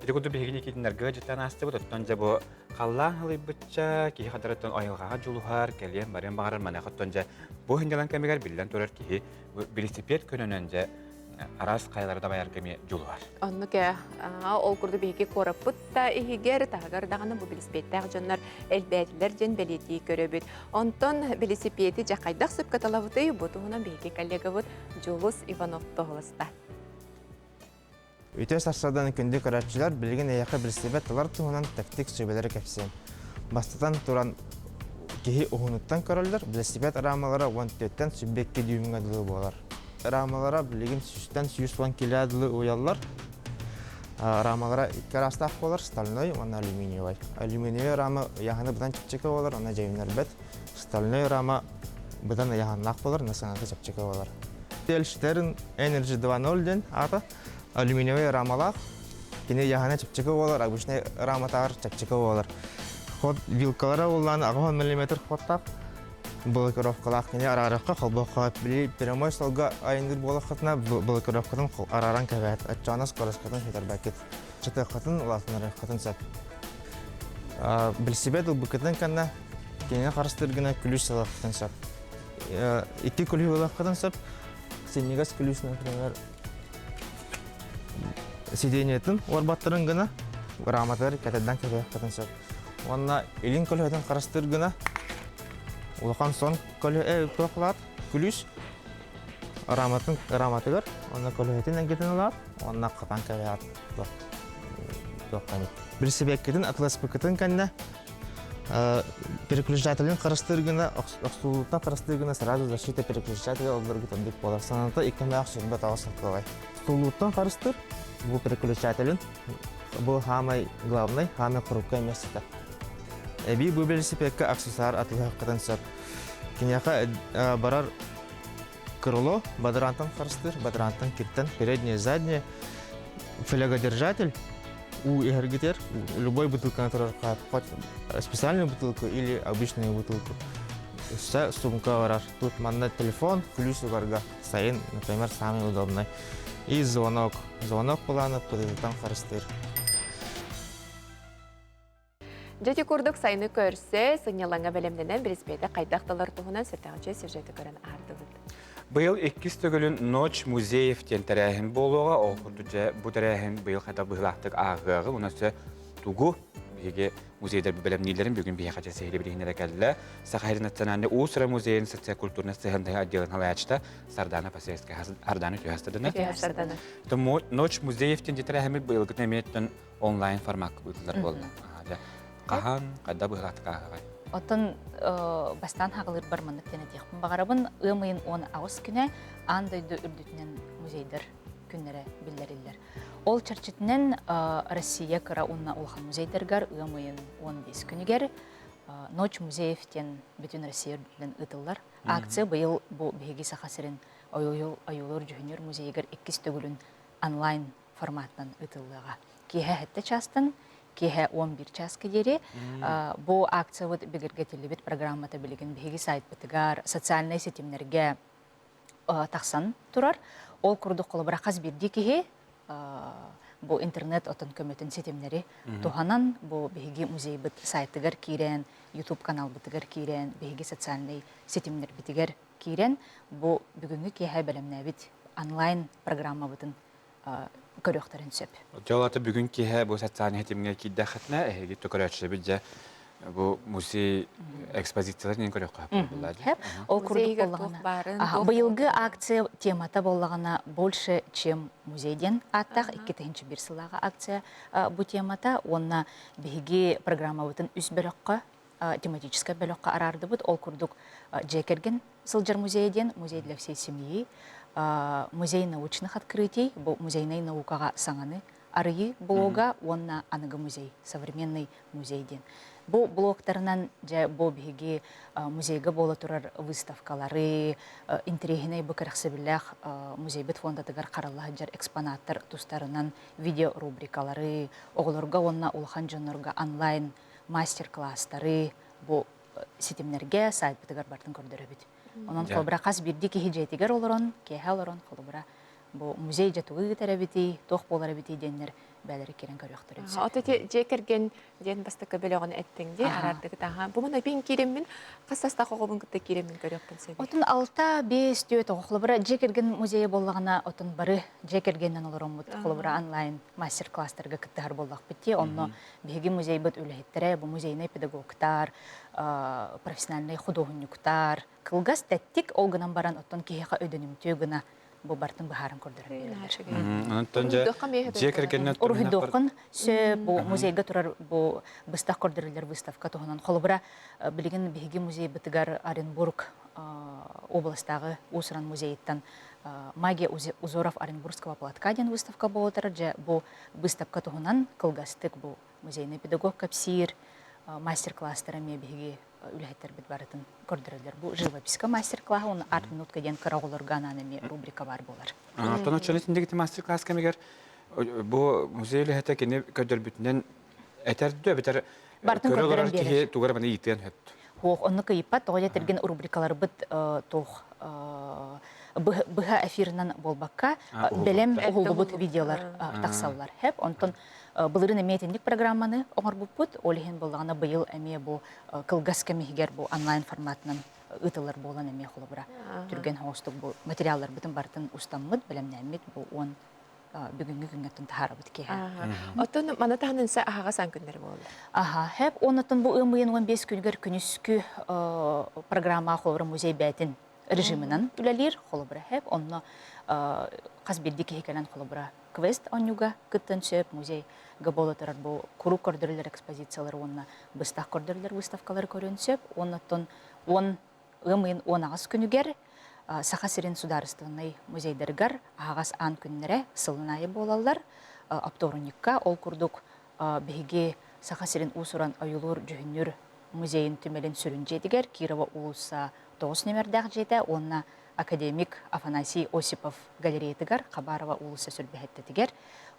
Ити куду бігini китинерге жеттен асты бұд, оттонжа бұ қаллан хылыбытча, кихи қадараттан ойылғаға жулуғар, кәлиен барен бағарар мана қоттонжа бұ хынгалан кәмегер білден тұрар кихи велосипед көнөнөнжа арас қайларда баяр кәме жулуғар. Онны ке ол курду биһиги кораппыт та ихигер тагар даганы бу велосипедтер жоннор элбетилер жен белети көрөбүт. Онтон велосипеди жакайдак сөп каталабыты бутуна биһиги коллегабыт Жулус Иванов тоголоста. Үтө сарсадан күндү көрөчүлөр билген аяка велосипед талар тугунан тактик сөбөлөрү кепсен. Бастатан туран кихи ухунуттан көрөлдөр велосипед арамалары 14-тен сүббекке дүйүмгө дылы болар. Рамалара билеген 100-110 килядылы уяллар. Рамалара икки арастақ болар, стальной, оны алюминиевый. Алюминиевый рама яғаны бұдан чепчекі болар, оны жайынар бәт. Стальной рама бұдан яғанлақ болар, насаңағы чепчекі болар. Эльштерін Energy 2.0 ден аты алюминиевый рамалақ. Кене яғаны чепчекі болар, обычный раматағыр чепчекі болар. Ход вилкалара оланы 10 мм ходтақ. Блокировкалах кене араракка холбокка били прямой столга айындыр болохатна блокировкадан араран кабат ачана скоростькадан хетер бакет чыты хатын латнары хатын сат велосипед букетен канна кене карыстыргына күлүш салактан сат икки күлү балактан сат сенегас күлүш например сиденьетин орбаттырын гына раматар катадан кабат сат онна элин күлүдөн карыстыргына улахан сон көклат күлүш раматыгар онна көлөтен ангетен алат онна катан каят велосипедтен атлас пакетен канна переключателин карастыргына аксулуттан карастыргына сразу защита переключателя олдыргытын деп болар саната икемак сүрбөт алсын кылай аксулуттан карастыр бу переключателин бу хамай главный хамай коробка места Эби бу велосипедке аксессуар атылып катансап. Киняка барар крыло, бадрантан карыстыр, бадрантан киттен переднее, заднее, флягодержатель, у эргитер, любой бутылка, которая специальную бутылку или обычную бутылку. Вся сумка барар. Тут манна телефон, ключ угарга, стоит, например, самый удобный. И звонок. Звонок плана подытан карыстыр. Жети курдук сайны көрсө, сыңнялаңа белемденен велосипеде кайдакталар тугунан сетагычы сюжети көрөн ардыбыт. Быйыл 2 төгүлүн Ночь музеев тен тарахин болуга, ол курдуча бу тарахин быйыл кайда быйлактык агыгы, унасы тугу биге музейдер белемнилерин бүгүн бияка сейли билгенлер келди. Сахарин национальный усра музейин социокультурный цехында отделын халаячта Сардана Пасеевская арданы түйастырдыны. Тому Ночь музеев тен тарахин быйыл гытметтен онлайн формат бүтүлөр болду. Кахан, кайда быйлактык агыгы. Отон бастан хагылыр барманнык тенетек. Багарабын ымыйын 10 август күнә андайды үрдүтүнен музейдер күннәре биллериллер. Ол чарчытынан Россия кыра унна улхан музейдергар ымыйын 15 күнүгер Ночь музеевтен бүтүн Россия үрдүтүнен ытыллар. Акция быйыл бу беги сахасырын аюлор жүһүнөр музейгер 2 төгүлүн онлайн форматтан ытыллыга. Киһе хетте частын Кеһе 11 часка дери. Бу акция вот бигергетилибит программата билеген биги сайт битигар социальный сетимнерге таксан турар. Ол курдук колобра каз бирди кеһе бу интернет отон көмөтөн сетимнери туханан бу биги музей бит сайтыгар кирен, YouTube канал битигар кирен, биги социальный сетимнер битигар кирен. Бу бүгүнгү кеһе белемнебит онлайн программа битин көрөктөрүн сөп. Жолаты бүгүн кеһе бу социальный хетимге киддахатна эги төкөрөчү бидже бу музей экспозицияларын көрөккө булат. Ол курдук боллагана. Быйылгы акция темата боллагана больше, чем музейден аттак 2-бир сылага акция бу темата онна биги программа бутун үс бөлөккө тематическая бөлөккө арарды бут. Ол курдук жекерген сылжыр музейден, музей для всей семьи. Музей научных открытий, музейный наукага саңаны арыйы блога, онна аныгы музей, современный музейден. Бу блогтарынан жа бу биги музейга бола турар выставкалары, интерегиней бу кыраксыбылах музей бит фондатыгар караллах жар экспонаттар тустарынан видео рубрикалары, оголорга онна улхан жонорга онлайн мастер-класстары бу сетимнерге сайт битыгар бартын көрдөрөбүт. Онан колбра кас бирди ки хижетигер олорон, кеһе олорон колбра бу музей жатугы теребити, тох боларабити деннер бәлери керен көрөктөр. Ото жекерген ден бастыка белегон эттеңди арардыгы тага. Бу мына бин киремин кассаста когобун кытта киремин көрөкпүн себеп. Отун алта бес төт оглубра жекерген музей боллагана отун бары жекергенден олоромут оглубра онлайн мастер-класстарга кыттар боллак битти. Онно биги музей бут үлехиттере, бу музейный педагогтар, профессиональный художниктар, кылгас теттик олгынан баран отун киха өдөнүмтүү гына бу бартын бахарын көрдөрөбүлөр. Онтон жекергеннен Урухидокун сө бу музейга турар бу быстак көрдөрүлөр выставка тоһунан холбура билген биги музей бытыгар Оренбург областагы Усран музейттан Магия узоров Оренбургского платка ден выставка болотар же бу выставка тоһунан кылгастык бу музейный педагог капсир мастер-класстарами биги үләһеттер бит барытын көрдөрөлөр. Бу живописка мастер-класс, он 6 минутка ден караголорга ананами рубрика бар болар. Антон очолетиндеги мастер-класс кемегер бу музей үләһетте кене көдөрбүтүнөн этердү бетер көрөлөр ки тугар баны итен хөт. Хох онны кыйпат тога терген рубрикалар бит тох быха эфиринен болбакка белем угулбут видеолар таксаллар. Хеп онтон былырын эметиндик программаны оңор буппут, олихин болғаны быйыл әме бу кылгас кемигер бу онлайн форматынан ытылар болан әме холобура. Түрген хоостук бу материаллар битин бартын устаммыт, белемнәммит бу он бүгүнгү күнгөттөн тахарабыт ке. Отон мана таханынса ахага сан күндөр болду. Хеп онотон бу ымыйын 15 күнгөр күнүскү программа холобура музей бәтин режиминен үлелер холобура. Хеп онно казбирдик хекелен холобура квест онюга кыттын сөп музей габола тарар бу куру көрдөрүлөр экспозициялар онна быстак көрдөрүлөр выставкалар көрөнсөп оннотон он ымын 10 күнүгер Саха-Сирин сударственный музейдергар агас ан күннере сылынайы болалар апторуникка ол курдук биги Саха-Сирин усуран аюлур жүһүнүр музейин түмелин сүрүнжетигер Кирова улуса 9 номердак жете онна академик Афанасий Осипов галереятыгар Хабарова улуса сүрбехеттетигер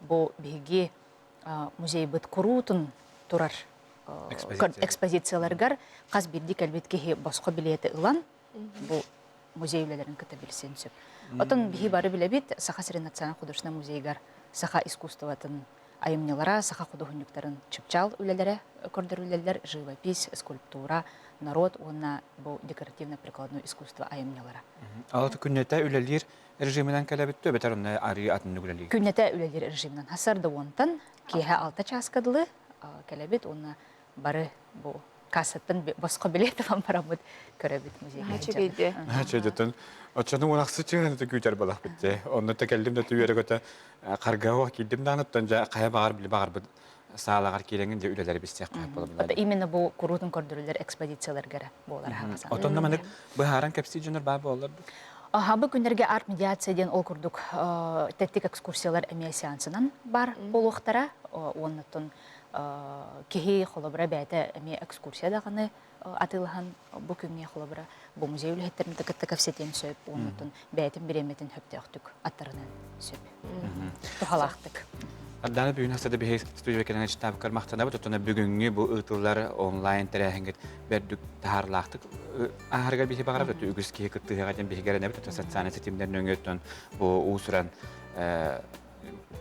бу биги музей бит курутун турар экспозицияларгар каз бирдик элбетке боско билети ылан бу музей үлелерин кыта билсен сөп. Отон биги бары билебит Саха-Сирин националь художественный музейгар саха искусствоватын айымнелара, саха художниктарын чыпчал үлелере көрдөрүлелер, живопись, скульптура, народ, онна бу декоративно-прикладное искусство айымнелара. Алты күннете үлелер режиминен кэлебиттө бетер онна ари атын үлелер. Күннете үлелер режиминен хасарды онтан кеһе 6 часкадылы кэлебит онна бары бу кассаттан боско билетован барабыт көрөбүт музейге. Хачыгыйды. Хачыгыйтын. Очону онаксы чыгынды күтер балак битте. Онны текелдим да түбөрө көтө каргава килдим даныттан жа кая багар били багар бит саалагар келеңин же үлелер бистек кайып болот. Именно бу курутун көрдөрүлөр экспозицияларга болар хагасан. Отонда менек быхаран кепсиженер бар болор. Бу күндерге арт медиация ден ол курдук теттик экскурсиялар эмия сеансынан бар болуктара. Оннотон кеһи холобра бәте эми экскурсия даганы атылган бу күнгө холобра бу музей үлеттерин текетте кафсетен сөп оннотон бәтин биреметін хөптөктүк аттарынан сөп. Тухалактык. Аданы бүгүн хасада бе студия кенен читап кармактана бу тотона бүгүнгү бу ытыллар онлайн терехингет бердүк тахарлактык. Ахарга бихи багарап да үгүс ки кыттыга ден бихи герне бу социаль сетимдерин өңөттөн бу усуран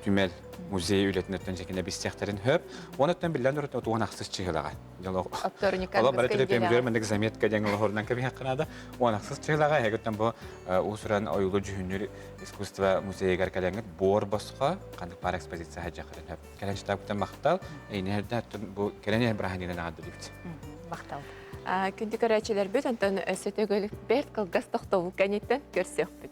түмел музей үлетинен жекене бистектерин хөп, онуттан билен өрөт туган аксыз чыгылага. Ала бары телепемдер мендек заметка деңгел хордан кеби хакынада, он аксыз чыгылага хегеттен бу усуран оюлу жүһүнүр искусство музейгер калеңет бор боско кандык бар экспозиция хаҗакырын хөп. Келен штабтан мактал, эйнердә бу келене браханинен ады дипт. Мактал. Күндү көрәчеләр бит антон сөтөгөл берт кылгас тохтобул канеттен көрсөк бит.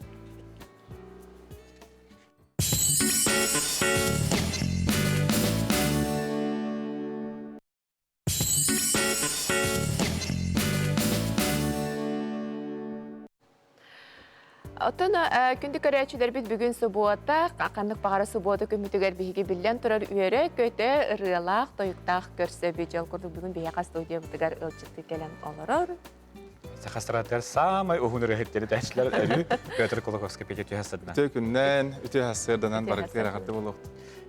Отон күндү көрәчелер бит бүгүн суббота, кандык багара суббота көмүтүгөр биги билен турар үйөрө көтө ырылак тоюктак көрсө бижел курдук бүгүн бияка студия бутугар ылчытты келен олорор. Сахастратар самай ухуныр хеттери тәчләр әле Петр Колоковский петет ясадна. Үтө күннен үтө хасырданан барыктер агарды болот.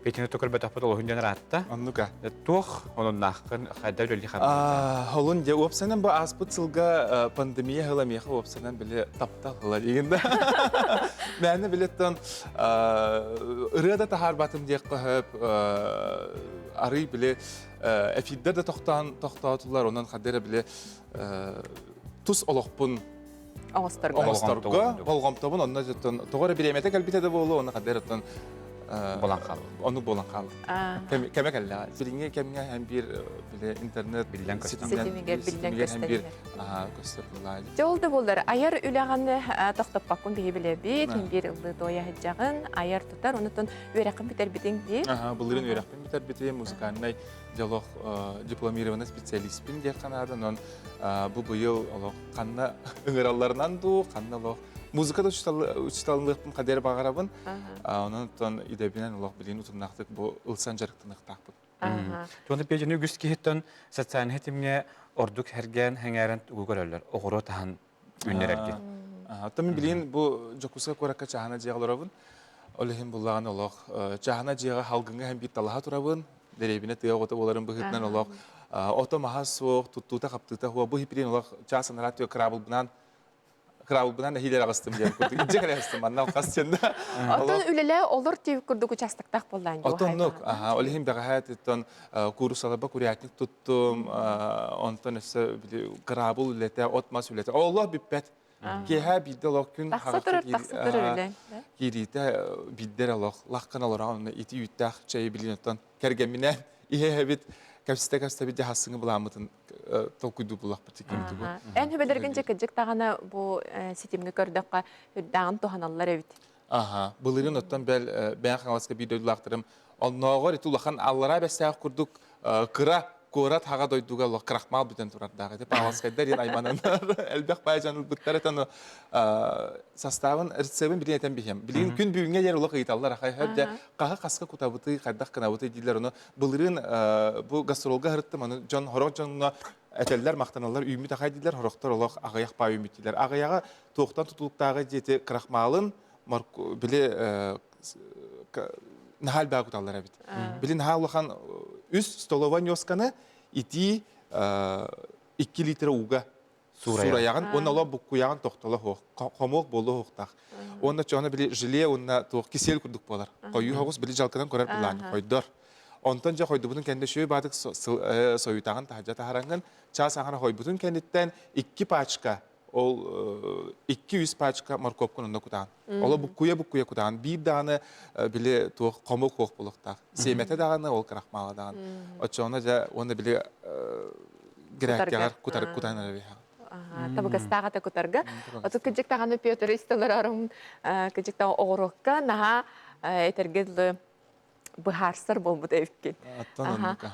Петине токыр бетапы ол хүнден ратта. Аннука. Тух онун нахкын хайда өлли хам. Холун же опсанан ба аспыт сылга пандемия хыла меха опсанан биле таптал хыла дегенде. Мәне билеттен ырыда тахар батым дек кыһып ары биле эфиддер де токтатулар онан хаддере биле тус олоқпун Оңостарга болгомтобун онна жеттен тогора биремете калбите де болу онна хаддереттен болан кал. Onu bolan kaldı. Keme kalla. Bilinge kemge hem bir bile internet Bilen Sitimiger bilen gösteriler. gösteriler. Жолды болар. Аяр үләгәнне тоқтап баккын бие беле бит, bir ылды доя хәҗәгын, аяр тутар, онытын үрәкән битер битен ди. Булырын үрәкән битер бите музыкальный диалог дипломированный специалист бин дия канадан он бу быел олох канна ыңыралларынан ду, канна музыкада учталынлыктын кадер багарабын. Онун идебинен улак билин утуннактык бу ылсан жарыктыныктакпын. Туны пежени үгүс киһеттен социаль хетимге ордук херген хәңәрен угураллар. Огоро таһан үннәрәкки. Тамин билин бу жокуска коракка чахана жагаларабын. Олехин буллаган улак чахана жага халгынга һәм бит талаха турабын. Деребине тыягыта боларын быгытнан улак ото махасо туттута каптыта хуа бу хиприн улак часын радио крабылбынан хилер агыстым деп көрдүк. Иже керестим андан кастында. Отон үлеле олор тип күрдүк участыктак болдан жок. Отоннук, олехин багахат тон курсалаба курятник туттум, онтон эсе крабыл үлете, отмас үлете. Алла биппет. Кеһә бидде локкүн үле. Кирите биддер алак, лаккан аларан ити үттәк чәй билинтон кергеминен ihe бит капсита бидде хасыңы буламытын толкуйду булак биткен түгү. Эн хөбелергенче кыжык тагана бу ситимге көрдөккө дагын тоханаллар эбит. Булырын оттан бән хаңаласка бидөллактырым. Онногор итулахан аллара бәсәк курдук Корат хага дойдуга лох крахмал битен турар дагы деп аласкайдар ен айманандар элбек байжаныл буттаретан составын рецебин билетен бихем. Билин күн бүгүнгө жер улак ыйталлар ахай де кага каска кутабыты кайдак кынабыты дилер уну булырын бу гастролга хырыттым аны жон хорок жонуна этеллер мактаналар үймү тахай дилер хороктор улак агаяк бай үймү дилер агаяга токтан тутулуктагы жети крахмалын биле нахал багуталлар бит. Билин хаулахан үс столовый нёсканы ити 2 литр уга сураяган, оны ала букуяган токтала хох, комок болу хохтак. Оны чана били желе, оны тох кисел күрдүк болар. Кою хогус били жалкадан көрөр булан койдор. Онтон жа койдубунун кенде шөй бадык соютаган тажа тахаранган, ча саңара койбутун кендиттен 2 пачка ол 200 пачка морковканы онда кутаган. Ола букуя кутаган. Bir даны биле тох комок хох болуктак. Семете даганы ол крахмала даган. Очона жа оны биле гректягар кутанар. Табыгастага та кутарга. Ото кыжык таганы Петр истелер арым кыжык тагы огорокка наха этергел быхарсыр болбут эвкин.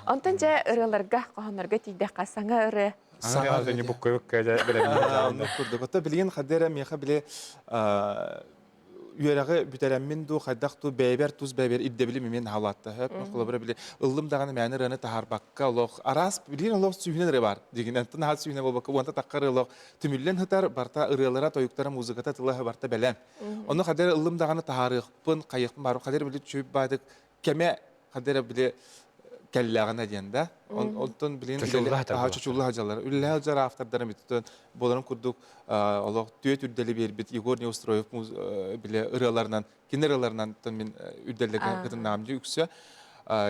Онтон жа ырыларга кохонорга тийде касаңа ыры Саңа не буккойук кәдә беләм. Күрдүк. Ата билген хаддера меха биле үерәгә бүтәләммен ду хаддакту бәйбәр туз бәйбәр иддебили мен халатта. Хәп кулыбыра биле ыллым даганы мәне раны тахарбакка лох арас билген лох сүйнәре бар. Дигән тын хат сүйнә булбакка ванта таккары лох түмүллән хатар барта ырылара тоюктара музыката тылы барта беләм. Оны хаддера ыллым даганы тахарыппын кайыкпын бар. Хаддера биле чөп бадык кеме хаддера биле келләгәнә дигәндә. Онтон билен чучулла хаҗалар. Үллә хаҗалар авторлары бит. Боларын күрдүк. Аллах төйт үддәле бит. Егор не устроев биле ыралардан, кинерлардан мен үддәлегә кытын намҗы үксә.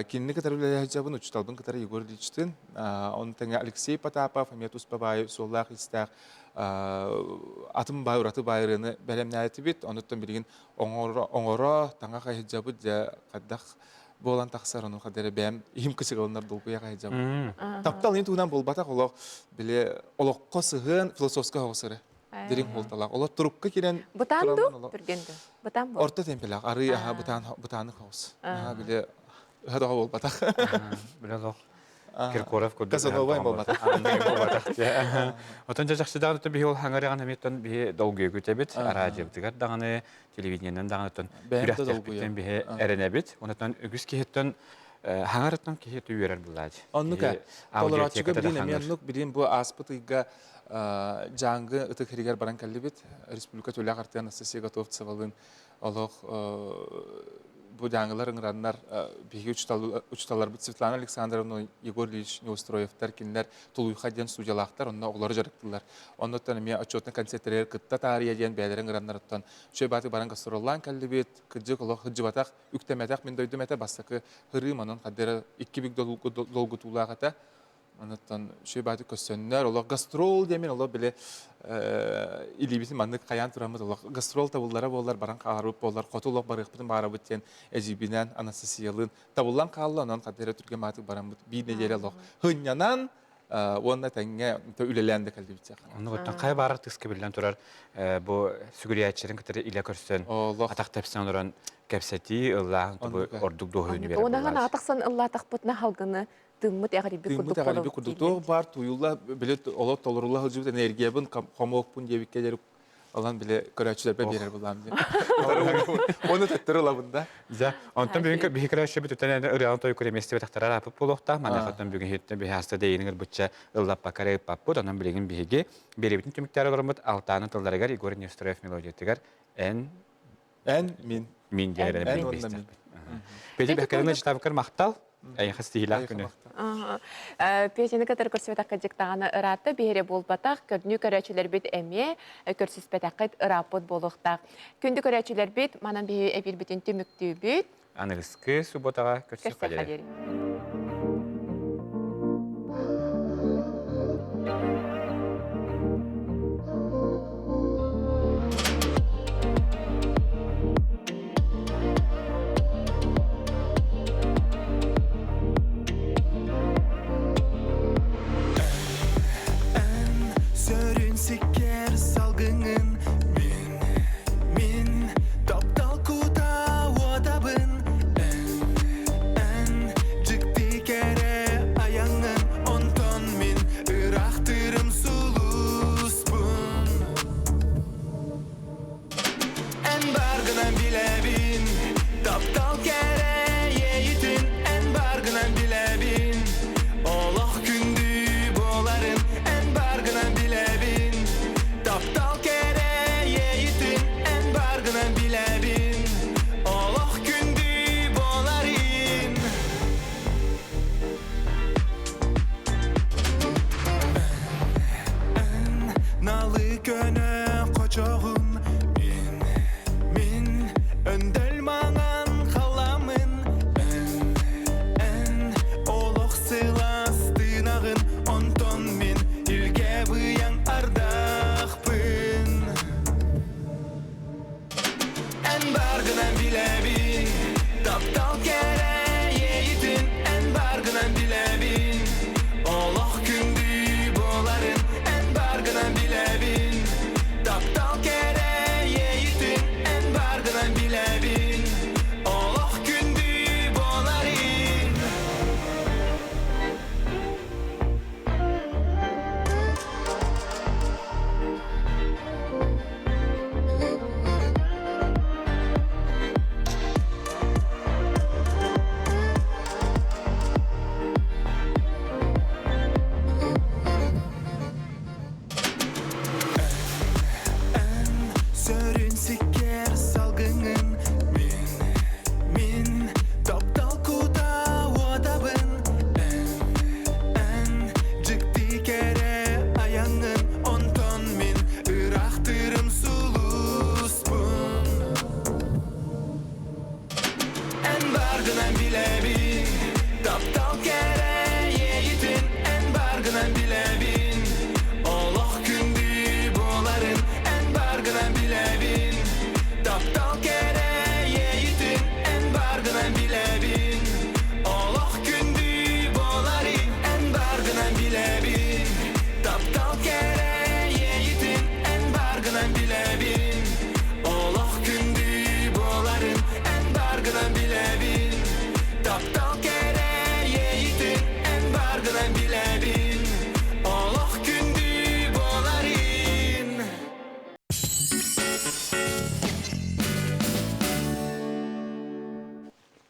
Кинне катарылы хаҗабын учталбын катары Егор Личтин. Онтан Алексей Потапов, Метус Бабаев, Соллах Истах, Атым Байраты байрыны белемнәйти бит. Онтан билген оңора таңга хаҗабы да каддах болан тақсар оның қадері бәм ем кісіғылынар долгуя қайджам. Таптал ең туғынан болбата қолақ біле олыққа сығын философска қоғысыры. Дерен қолталақ. Олар тұрыққа керен... Бұтан ду? Түргенді. Бұтан бұл? Орта темпелақ. Ары бұтаны қоғыс. Біле ғадуға болбатақ. Біле ғоқ. Киркоров көрдүк. Казановай болбатақ. Отон жақсы дағын өтін бейі ол хаңарыған әметтен бейі долгуя көтебет. Радиоптығар дағаны, телевидениянан дағын өтін үрәқтек біттен бейі әріне бет. Онытан үгіз кейттен Hangarıttan ki tüyürər bullaç. Onnuka Kolorotçuga bilin emyanluk bilin bu aspıtıyga jangı ıtık hiriger baran kallibit Respublika Tölyak Artiyan Asasiya Gatov Tsavalın Oloq bu jangılar ıngranlar bihi uçtalar bit Svetlana Aleksandrovna Yegor Ilyich Neustroyev terkinler tuluyxa diyen studialaqtar onna oğları jarıktılar. Ondan emiya açotna konsertler kıtta tarihe diyen beyler ıngranlar ottan şöybati baran gastrollan kallibit kıcık oloq hıcıbatak üktemetak min doydum ete bastaki hırı manon kaddera 2 büyük dolgutulağata Anlattan şöybati kösönler oloq gastrol demin oloq bile ilibitin mandık kayan turamız oloq gastrol tabullara bollar baran qalarıp bollar qotu oloq barıqpıtın barabıt diyen ejibinen Anastasiyalın tabullan qallı onan kaddera türge matık baranbıt bir necele oloq hınyanan Onda tenge ülelendi kaldibit yakın. Onu gottan kay baraq tıskı bilen turar bu sügüriyatçıların kıtırı ile körsün. Ataq tepsen oran kepseti Allah bu orduk doğuyunu verir. Onahan ataqsan Allah taqputna halgını tımmıt əğribi kurduk Tımmıt əğribi kurduk var tuyulla bilet olot tolurullah hıcıbıt energiyabın homoqpun debikkeleri olan bile körəçülər berer bulan diye. Onu təttiri labında. Ja, ondan bugün bir kere şöyle tutan ırağın toy kure mesleği taktarar apıp buluqta. Mana hattan bugün hitte bir hasta deyinir butça ıllap bakare pappu ondan bilgin bihigi biri bütün tümükler olurmut altanı tıllara gar Igor Neustroyev melodiyetigar en min diyelim en bestir. Peki bir kere çıtabıkır maqtal ay xastihilak günü. Песені катар көрсөтаққа жектағаны ыраты бере болбатақ, көрдіні көрәчілер бет әме, көрсіспетаққыт ырапыт болуқтақ. Күнді көрәчілер бет, манан бейі әбір бетін түмікті бет. Анығызқы субботаға көрсіп қадері. Nalı gönül